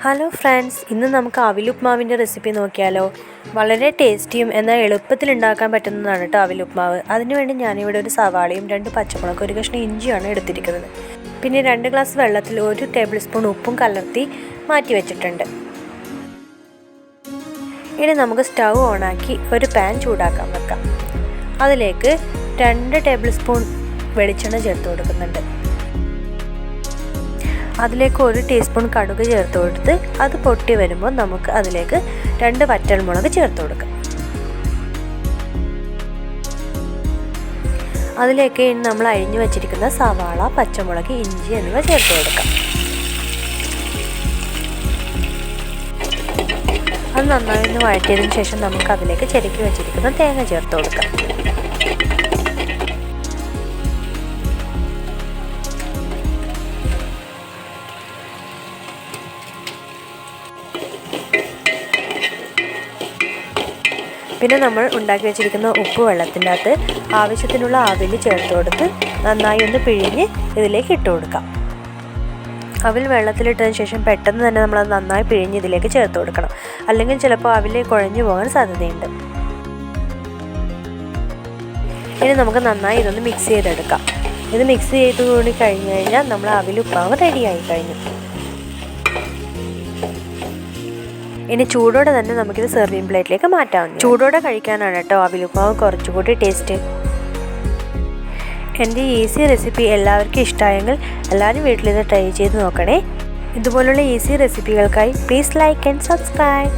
Hello friends, ഇന്ന് നമുക്ക് അവിലുപ്മാവിൻ്റെ recipe നോക്കിയാലോ. വളരെ ടേസ്റ്റിയും എന്നാൽ എളുപ്പത്തിൽ ഉണ്ടാക്കാൻ പറ്റുന്നതാണ് കേട്ടോ അവിലുപ്മാവ്. അതിനുവേണ്ടി ഞാനിവിടെ ഒരു സവാളയും 2 പച്ചമുളകും 1 കഷ്ണം ഇഞ്ചിയാണ് എടുത്തിരിക്കുന്നത്. പിന്നെ 2 ഗ്ലാസ് വെള്ളത്തിൽ 1 ടേബിൾ സ്പൂൺ ഉപ്പും കലർത്തി മാറ്റി വെച്ചിട്ടുണ്ട്. ഇനി നമുക്ക് സ്റ്റൗ ഓണാക്കി ഒരു പാൻ ചൂടാക്കാൻ വെക്കാം. അതിലേക്ക് 2 ടേബിൾ സ്പൂൺ വെളിച്ചെണ്ണ ചേർത്ത് കൊടുക്കുന്നുണ്ട്. അതിലേക്ക് 1 ടീസ്പൂൺ കടുക് ചേർത്ത് കൊടുത്ത് അത് പൊട്ടി വരുമ്പോൾ നമുക്ക് അതിലേക്ക് 2 വറ്റൽമുളക് ചേർത്ത് കൊടുക്കാം. അതിലേക്ക് ഇനി നമ്മൾ അരിഞ്ഞു വച്ചിരിക്കുന്ന സവാള, പച്ചമുളക്, ഇഞ്ചി എന്നിവ ചേർത്ത് കൊടുക്കാം. അത് നന്നായി ഒന്ന് വഴറ്റിയതിന് ശേഷം നമുക്ക് അതിലേക്ക് ചെരുക്കി വെച്ചിരിക്കുന്ന തേങ്ങ ചേർത്ത് കൊടുക്കാം. പിന്നെ നമ്മൾ ഉണ്ടാക്കി വെച്ചിരിക്കുന്ന ഉപ്പ് വെള്ളത്തിൻ്റെ അകത്ത് ആവശ്യത്തിനുള്ള അവിൽ ചേർത്ത് കൊടുത്ത് നന്നായി ഒന്ന് പിഴിഞ്ഞ് ഇതിലേക്ക് ഇട്ട് കൊടുക്കാം. അവിൽ വെള്ളത്തിലിട്ടതിന് ശേഷം പെട്ടെന്ന് തന്നെ നമ്മളത് നന്നായി പിഴിഞ്ഞ് ഇതിലേക്ക് ചേർത്ത് കൊടുക്കണം. അല്ലെങ്കിൽ ചിലപ്പോൾ അവിൽ കുഴഞ്ഞു പോകാൻ സാധ്യതയുണ്ട്. ഇനി നമുക്ക് നന്നായി ഇതൊന്ന് മിക്സ് ചെയ്തെടുക്കാം. ഇത് മിക്സ് ചെയ്ത് കൂടി കഴിഞ്ഞ് കഴിഞ്ഞാൽ നമ്മൾ അവിലുപ്മാവ് റെഡിയായി കഴിഞ്ഞു. ഇനി ചൂടോടെ തന്നെ നമുക്കിത് സെർവിങ് പ്ലേറ്റിലേക്ക് മാറ്റാം. ചൂടോടെ കഴിക്കാനാണ് കേട്ടോ അവിലുപ്മാവ് കുറച്ചുകൂടി ടേസ്റ്റ്. എൻ്റെ ഈസി റെസിപ്പി എല്ലാവർക്കും ഇഷ്ടമായെങ്കിൽ എല്ലാവരും വീട്ടിലിത് ട്രൈ ചെയ്ത് നോക്കണേ. ഇതുപോലുള്ള ഈസി റെസിപ്പികൾക്കായി പ്ലീസ് ലൈക്ക് ആൻഡ് സബ്സ്ക്രൈബ്.